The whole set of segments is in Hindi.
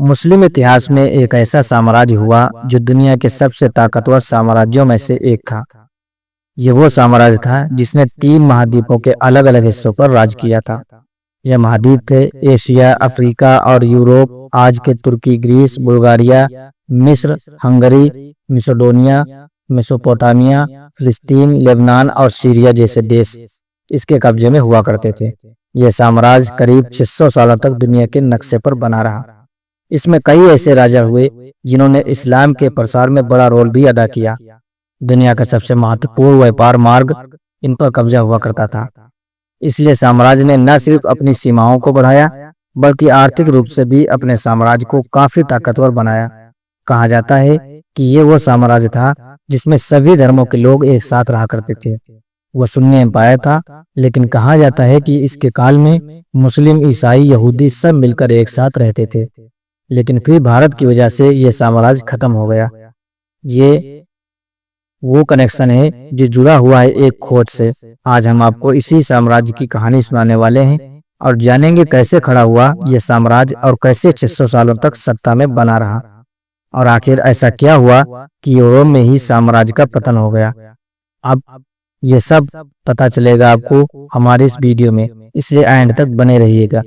मुस्लिम इतिहास में एक ऐसा साम्राज्य हुआ जो दुनिया के सबसे ताकतवर साम्राज्यों में से एक था। ये वो साम्राज्य था जिसने 3 महाद्वीपों के अलग अलग हिस्सों पर राज किया था। यह महाद्वीप थे एशिया, अफ्रीका और यूरोप। आज के तुर्की, ग्रीस, बुल्गारिया, मिस्र, हंगरी, मिसोडोनिया, मेसोपोटामिया, फिलिस्तीन, लेबनान और सीरिया जैसे देश इसके कब्जे में हुआ करते थे। यह साम्राज्य करीब 600 सालों तक दुनिया के नक्शे पर बना रहा। इसमें कई ऐसे राजा हुए जिन्होंने इस्लाम के प्रसार में बड़ा रोल भी अदा किया। दुनिया का सबसे महत्वपूर्ण व्यापार मार्ग इन पर कब्जा हुआ करता था। इसलिए साम्राज्य ने न सिर्फ अपनी सीमाओं को बढ़ाया बल्कि आर्थिक रूप से भी अपने साम्राज्य को काफी ताकतवर बनाया। कहा जाता है कि ये वो साम्राज्य था जिसमें सभी धर्मों के लोग एक साथ रहा करते थे। वह सुन्नी एम्पायर था, लेकिन कहा जाता है कि इसके काल में मुस्लिम, ईसाई, यहूदी सब मिलकर एक साथ रहते थे। लेकिन फिर भारत की वजह से यह साम्राज्य खत्म हो गया। ये वो कनेक्शन है जो जुड़ा हुआ है एक खोज से। आज हम आपको इसी साम्राज्य की कहानी सुनाने वाले हैं और जानेंगे कैसे खड़ा हुआ यह साम्राज्य और कैसे 600 सालों तक सत्ता में बना रहा, और आखिर ऐसा क्या हुआ कि यूरोप में ही साम्राज्य का पतन हो गया। अब ये सब पता चलेगा आपको हमारे इस वीडियो में, इसलिए एंड तक बने रहिएगा,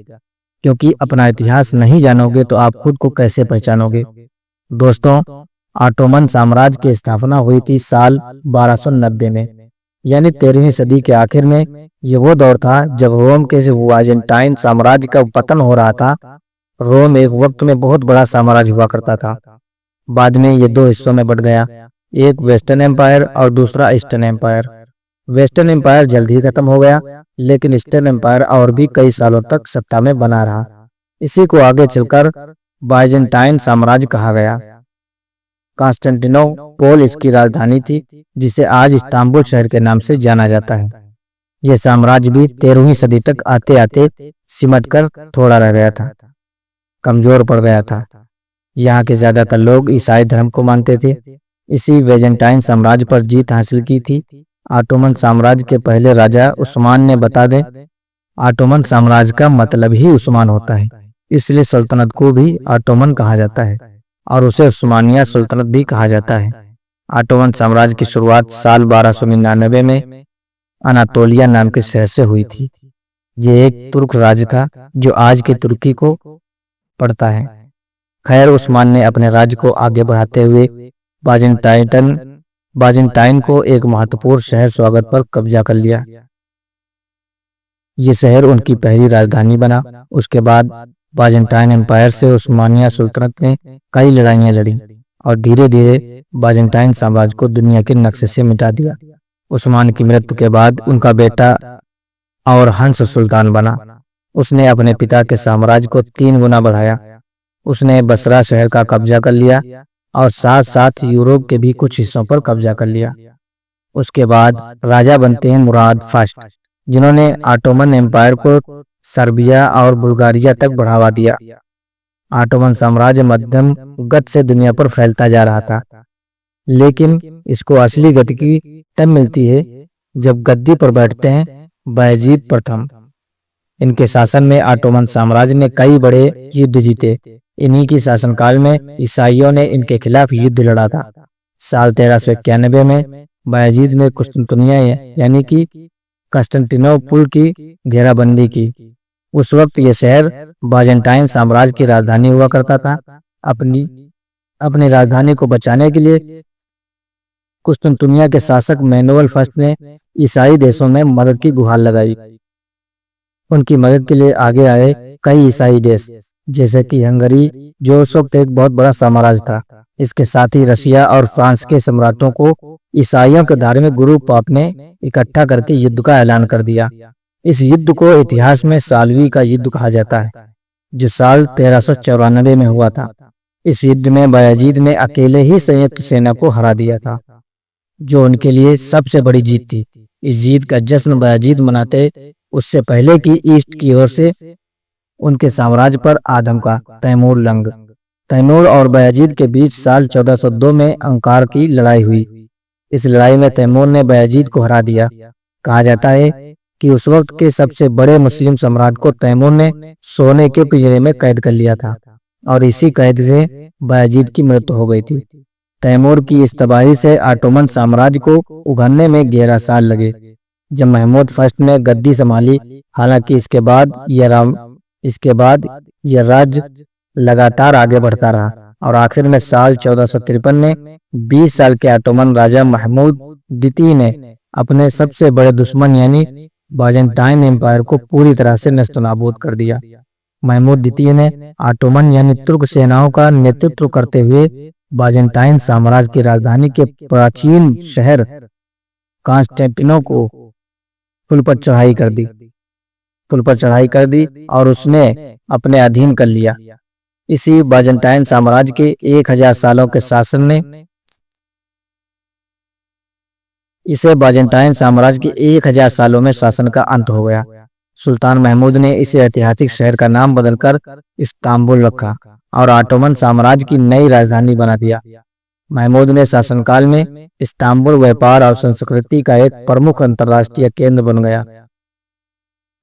क्योंकि अपना इतिहास नहीं जानोगे तो आप खुद को कैसे पहचानोगे। दोस्तों, ऑटोमन साम्राज्य की स्थापना हुई थी साल 1290 में, यानी 13वीं सदी के आखिर में। ये वो दौर था जब रोम के बाइजेंटाइन साम्राज्य का पतन हो रहा था। रोम एक वक्त में बहुत बड़ा साम्राज्य हुआ करता था। बाद में ये 2 हिस्सों में बट गया, एक वेस्टर्न एम्पायर और दूसरा ईस्टर्न एम्पायर। वेस्टर्न एम्पायर जल्द ही खत्म हो गया, लेकिन ईस्टर्न एम्पायर और भी कई सालों तक सत्ता में बना रहा। इसी को आगे चलकर बाइजेंटाइन साम्राज्य कहा गया। कॉन्स्टेंटिनोपल इसकी राजधानी थी, जिसे आज इस्तांबुल शहर के नाम से जाना जाता है। यह साम्राज्य भी 13वीं सदी तक आते आते सिमट कर थोड़ा रह गया था, कमजोर पड़ गया था। यहाँ के ज्यादातर लोग ईसाई धर्म को मानते थे। इसी बाइजेंटाइन साम्राज्य पर जीत हासिल की थी ऑटोमन साम्राज्य के पहले राजा उस्मान ने। बता दें, ऑटोमन साम्राज्य का मतलब ही उस्मान होता है, इसलिए सल्तनत को भी ऑटोमन कहा जाता है और उसे उस्मानिया सल्तनत भी कहा जाता है। ऑटोमन साम्राज्य की शुरुआत साल 1299 में अनातोलिया नाम के शहर से हुई थी। ये एक तुर्क राज्य था जो आज के तुर्की को पड़ता है। खैर, उस्मान ने अपने राज्य को आगे बढ़ाते हुए बाइजेंटाइन को एक महत्वपूर्ण शहर स्वागत पर कब्जा कर लिया। ये शहर उनकी पहली राजधानी बना। उसके बाद बाइजेंटाइन एम्पायर से उस्मानिया सुल्तनत ने कई लड़ाइयां लड़ी और धीरे धीरे बाइजेंटाइन साम्राज्य को दुनिया के नक्शे से मिटा दिया। उस्मान की मृत्यु के बाद उनका बेटा और हंस सुल्तान बना। उसने अपने पिता के साम्राज्य को 3 गुना बढ़ाया। उसने बसरा शहर का कब्जा कर लिया और साथ साथ यूरोप के भी कुछ हिस्सों पर कब्जा कर लिया। उसके बाद राजा बनते हैं मुराद फर्स्ट, जिन्होंने ऑटोमन एम्पायर को सर्बिया और बुल्गारिया तक बढ़ावा दिया। ऑटोमन साम्राज्य मध्यम गति से दुनिया पर फैलता जा रहा था, लेकिन इसको असली गति की तब मिलती है जब गद्दी पर बैठते हैं बायजीद प्रथम। इनके शासन में ऑटोमन साम्राज्य ने कई बड़े युद्ध जीते। इन्हीं की शासनकाल में ईसाइयों ने इनके खिलाफ युद्ध लड़ा था। साल 1391 में बायजीद ने कुस्तुनतुनिया यानी कि कॉन्स्टेंटिनोपल की घेराबंदी की। उस वक्त यह शहर बाइजेंटाइन साम्राज्य की राजधानी हुआ करता था। अपनी राजधानी को बचाने के लिए कुस्तुनतुनिया के शासक मैनुअल फर्स्ट ने ईसाई देशों में मदद की गुहार लगाई। उनकी मदद के लिए आगे आए कई ईसाई देश, जैसे कि हंगरी, जो उस वक्त एक बहुत बड़ा साम्राज्य था। इसके साथ ही रशिया और फ्रांस के सम्राटों को ईसाइयों के धार्मिक गुरु पाप ने इकट्ठा करके युद्ध का ऐलान कर दिया। इस युद्ध को इतिहास में सालवी का युद्ध कहा जाता है, जो साल 1394 में हुआ था। इस युद्ध में बायजीद ने अकेले ही संयुक्त सेना को हरा दिया था, जो उनके लिए सबसे बड़ी जीत थी। इस जीत का जश्न बायजीद मनाते उससे पहले कि ईस्ट की ओर से उनके साम्राज्य पर आदम का तैमूर और बायजीद के बीच साल 1402 में अंकार की लड़ाई हुई। इस लड़ाई में तैमूर ने बायजीद को हरा दिया। कहा जाता है कि उस वक्त के सबसे बड़े मुस्लिम सम्राट को तैमूर ने सोने के पिंजरे में कैद कर लिया था। और इसी कैद से बायजीद की मृत्यु हो गई थी। तैमूर की इस तबाही से ऑटोमन साम्राज्य को उभरने में 11 साल लगे। जब महमूद फर्स्ट ने गद्दी संभाली, हालांकि इसके बाद यह राज्य लगातार आगे बढ़ता रहा और आखिर में साल 1453 में 20 साल के ऑटोमन राजा महमूद द्वितीय ने अपने सबसे बड़े दुश्मन यानी बाजेंटाइन एम्पायर को पूरी तरह से नेस्तनाबूद कर दिया। महमूद द्वितीय ने ऑटोमन यानी तुर्क सेनाओं का नेतृत्व करते हुए बाजेंटाइन साम्राज्य की राजधानी के प्राचीन शहर कॉन्स्टेंटिनो को पुल पर चढ़ाई कर दी और उसने अपने अधीन कर लिया। इसी बाजेंटाइन साम्राज्य के 1000 सालों के शासन ने इसे बाजेंटाइन साम्राज्य के 1000 सालों में शासन का अंत हो गया। सुल्तान महमूद ने इसे ऐतिहासिक शहर का नाम बदलकर इस्तांबुल रखा और ऑटोमन साम्राज्य की नई राजधानी बना दिया। महमूद ने शासनकाल में इस्तांबुल व्यापार और संस्कृति का एक प्रमुख अंतर्राष्ट्रीय केंद्र बन गया।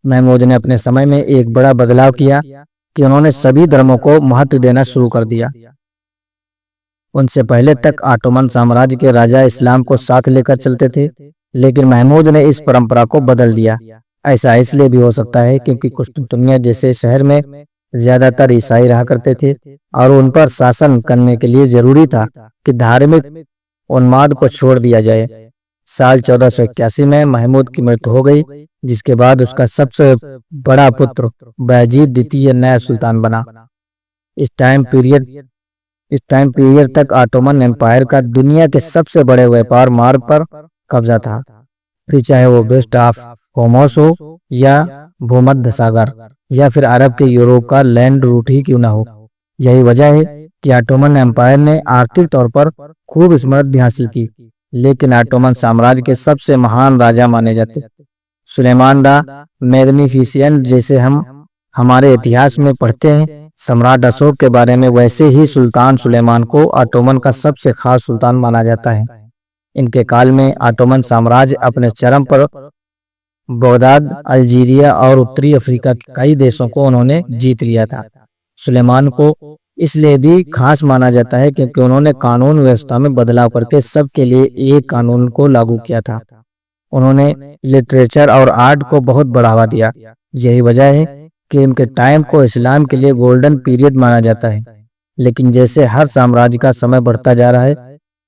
महमूद ने अपने समय में एक बड़ा बदलाव किया कि उन्होंने सभी धर्मों को महत्व देना शुरू कर दिया। उनसे पहले तक ऑटोमन साम्राज्य के राजा इस्लाम को साथ लेकर चलते थे, लेकिन महमूद ने इस परंपरा को बदल दिया। ऐसा इसलिए भी हो सकता है क्योंकि कुस्तुनतुनिया जैसे शहर में ज्यादातर ईसाई रहा करते थे और उन पर शासन करने के लिए जरूरी था कि धार्मिक उन्माद को छोड़ दिया जाए। साल 1481 में महमूद की मृत्यु हो गई, जिसके बाद उसका सबसे बड़ा पुत्र बायजीद द्वितीय नया सुल्तान बना। इस टाइम पीरियड तक ऑटोमन एम्पायर का दुनिया के सबसे बड़े व्यापार मार्ग पर कब्जा था, फिर चाहे वो वेस्ट ऑफ होमोस हो या भूमध्य सागर या फिर अरब के यूरोप का लैंड रूट ही क्यों ना हो। यही वजह है कि ऑटोमन एम्पायर ने आर्थिक तौर पर खूब समृद्धि हासिल की, लेकिन ऑटोमन साम्राज्य के सबसे महान राजा माने जाते सुलेमान द मैग्निफिसेंट जैसे हम हमारे इतिहास में पढ़ते हैं सम्राट अशोक के बारे में, वैसे ही सुल्तान सुलेमान को ऑटोमन का सबसे खास सुल्तान माना जाता है। इनके काल में ऑटोमन साम्राज्य अपने चरम पर बगदाद, अल्जीरिया और उत्तरी अफ्रीका के कई देशों को उन्होंने जीत लिया था। सुलेमान को इसलिए भी खास माना जाता है क्योंकि उन्होंने कानून व्यवस्था में बदलाव करके सबके लिए एक कानून को लागू किया था। उन्होंने लिटरेचर और आर्ट को बहुत बढ़ावा दिया। यही वजह है कि उनके टाइम को इस्लाम के लिए गोल्डन पीरियड माना जाता है। लेकिन जैसे हर साम्राज्य का समय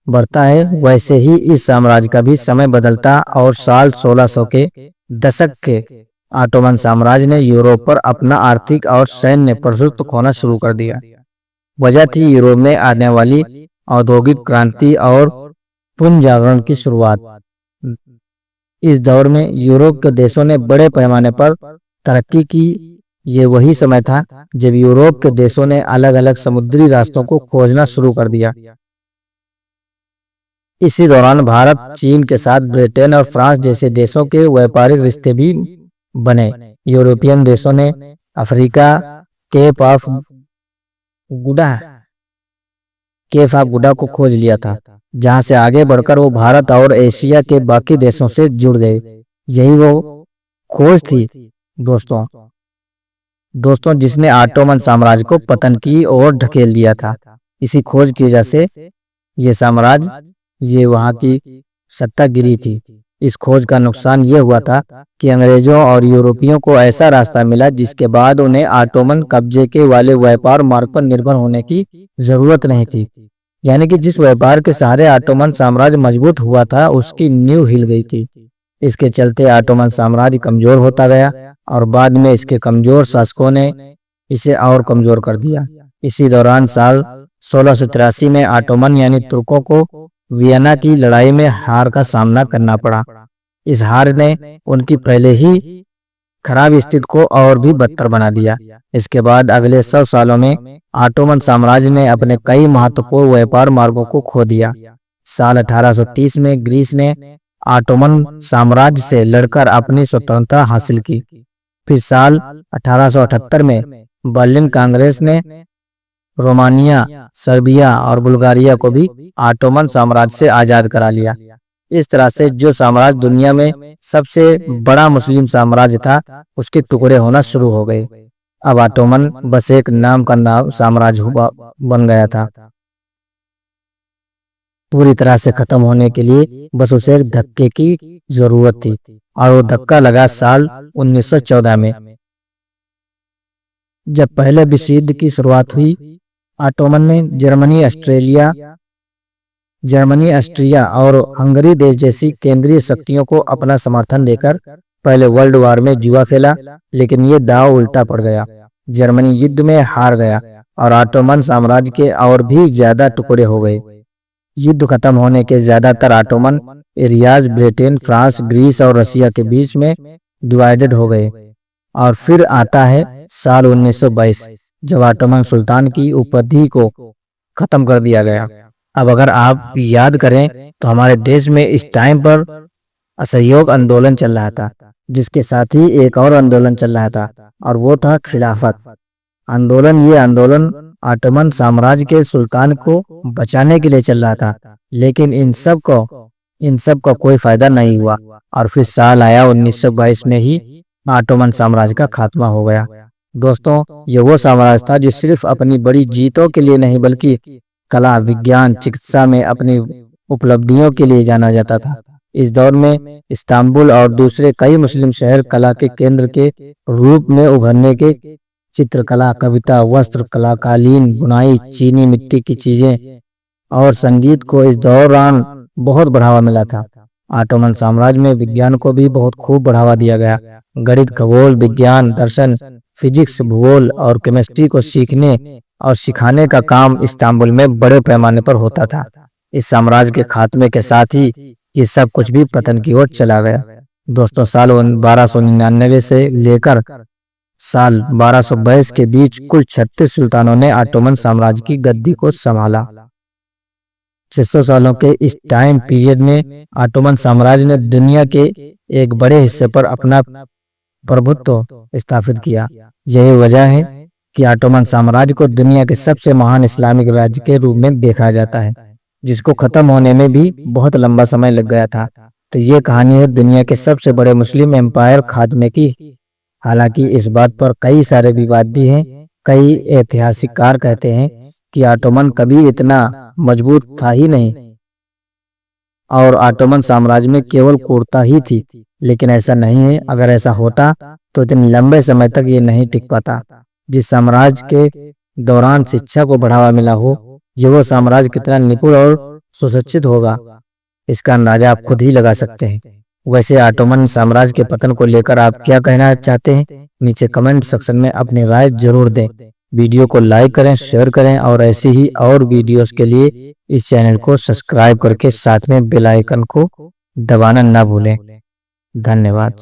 बढ़ता है वैसे ही इस साम्राज्य का भी समय बदलता और साल 1600 के दशक के ऑटोमन साम्राज्य ने यूरोप पर अपना आर्थिक और सैन्य प्रभुत्व खोना शुरू कर दिया। वजह थी यूरोप में आने वाली औद्योगिक क्रांति और पुनर्जागरण की शुरुआत। इस दौर में यूरोप के देशों ने बड़े पैमाने पर तरक्की की। ये वही समय था जब यूरोप के देशों ने अलग अलग समुद्री रास्तों को खोजना शुरू कर दिया। इसी दौरान भारत, चीन के साथ ब्रिटेन और फ्रांस जैसे देशों के व्यापारिक रिश्ते भी बने। यूरोपियन देशों ने अफ्रीका केप ऑफ गुडा को खोज लिया था, जहां से आगे बढ़कर वो भारत और एशिया के बाकी देशों से जुड़ गए। यही वो खोज थी दोस्तों जिसने ऑटोमन साम्राज्य को पतन की ओर ढकेल दिया था। इसी खोज की वजह से ये वहां की सत्तागिरी थी। इस खोज का नुकसान ये हुआ था कि अंग्रेजों और यूरोपियों को ऐसा रास्ता मिला जिसके बाद उन्हें ऑटोमन कब्जे के वाले व्यापार मार्ग पर निर्भर होने की जरूरत नहीं थी। यानी कि जिस व्यापार के सहारे ऑटोमन साम्राज्य मजबूत हुआ था उसकी नींव हिल गई थी। इसके चलते ऑटोमन साम्राज्य कमजोर होता गया और बाद में इसके कमजोर शासकों ने इसे और कमजोर कर दिया। इसी दौरान साल 1683 में ऑटोमन यानी तुर्कों को वियना की लड़ाई में हार का सामना करना पड़ा। इस हार ने उनकी पहले ही खराब स्थिति को और भी बदतर बना दिया। इसके बाद अगले 100 सालों में ऑटोमन साम्राज्य ने अपने कई महत्वपूर्ण व्यापार मार्गों को खो दिया। साल 1830 में ग्रीस ने ऑटोमन साम्राज्य से लड़कर अपनी स्वतंत्रता हासिल की। फिर साल 1878 में बर्लिन कांग्रेस ने रोमानिया, सर्बिया और बुल्गारिया को भी ऑटोमन साम्राज्य से आजाद करा लिया। इस तरह से जो साम्राज्य दुनिया में सबसे बड़ा मुस्लिम साम्राज्य था उसके टुकड़े होना शुरू हो गए। अब ऑटोमन बस एक नाम का नाम साम्राज्य हुआ बन गया था। पूरी तरह से खत्म होने के लिए बस उसे एक धक्के की जरूरत थी, और वो धक्का लगा साल 1914 में, जब पहले विश्व युद्ध की शुरुआत हुई। ऑटोमन ने जर्मनी, ऑस्ट्रिया और हंगरी देश जैसी केंद्रीय शक्तियों को अपना समर्थन देकर पहले वर्ल्ड वार में जुआ खेला, लेकिन ये दांव उल्टा पड़ गया। जर्मनी युद्ध में हार गया और ऑटोमन साम्राज्य के और भी ज्यादा टुकड़े हो गए। युद्ध खत्म होने के ज्यादातर Ottoman areas Britain, France, Greece और रशिया के बीच में डिवाइडेड हो गए। और फिर आता है साल 1922, जब ऑटोमन सुल्तान की उपाधि को खत्म कर दिया गया। अब अगर आप याद करें तो हमारे देश में इस टाइम पर असहयोग आंदोलन चल रहा था, जिसके साथ ही एक और आंदोलन चल रहा था, और वो था खिलाफत आंदोलन। ये आंदोलन ऑटोमन साम्राज्य के सुल्तान को बचाने के लिए चल रहा था, लेकिन इन सब का कोई फायदा नहीं हुआ। और फिर साल आया 1922 में ही ऑटोमन साम्राज्य का खात्मा हो गया। दोस्तों, ये वो साम्राज्य था जो सिर्फ अपनी बड़ी जीतों के लिए नहीं, बल्कि कला, विज्ञान, चिकित्सा में अपनी उपलब्धियों के लिए जाना जाता था। इस दौर में इस्तांबुल और दूसरे कई मुस्लिम शहर कला के केंद्र के रूप में उभरने के चित्रकला, कविता, वस्त्र कला, कालीन, बुनाई, चीनी मिट्टी की चीजें और संगीत को इस दौरान बहुत बढ़ावा मिला था। ऑटोमन साम्राज्य में विज्ञान को भी बहुत खूब बढ़ावा दिया गया। गणित, खगोल विज्ञान, दर्शन, फिजिक्स, भूगोल और केमिस्ट्री को सीखने और सिखाने का काम इस्तांबुल में बड़े पैमाने पर होता था। इस साम्राज्य के खात्मे के साथ ही ये सब कुछ भी पतन की ओर चला गया। दोस्तों, साल 1299 से लेकर साल 1222 के बीच कुल 36 सुल्तानों ने ऑटोमन साम्राज्य की गद्दी को संभाला। 600 सालों के इस टाइम पीरियड में ऑटोमन साम्राज्य ने दुनिया के एक बड़े हिस्से पर अपना प्रभुत्व स्थापित किया। यही वजह है कि ऑटोमन साम्राज्य को दुनिया के सबसे महान इस्लामिक राज्य के रूप में देखा जाता है, जिसको खत्म होने में भी बहुत लंबा समय लग गया था। तो ये कहानी है दुनिया के सबसे बड़े मुस्लिम एम्पायर खात्मे की। हालांकि इस बात पर कई सारे विवाद भी हैं। कई ऐतिहासिककार कहते हैं कि ऑटोमन कभी इतना मजबूत था ही नहीं और ऑटोमन साम्राज्य में केवल क्रूरता ही थी, लेकिन ऐसा नहीं है। अगर ऐसा होता तो इतने लंबे समय तक ये नहीं टिक पाता। जिस साम्राज्य के दौरान शिक्षा को बढ़ावा मिला हो, ये वो साम्राज्य कितना निपुण और सुशिक्षित होगा, इसका अंदाजा आप खुद ही लगा सकते हैं। वैसे ऑटोमन साम्राज्य के पतन को लेकर आप क्या कहना चाहते हैं? नीचे कमेंट सेक्शन में अपनी राय जरूर दें। वीडियो को लाइक करें, शेयर करें और ऐसी ही और वीडियोस के लिए इस चैनल को सब्सक्राइब करके साथ में बेल आइकन को दबाना ना भूलें। धन्यवाद।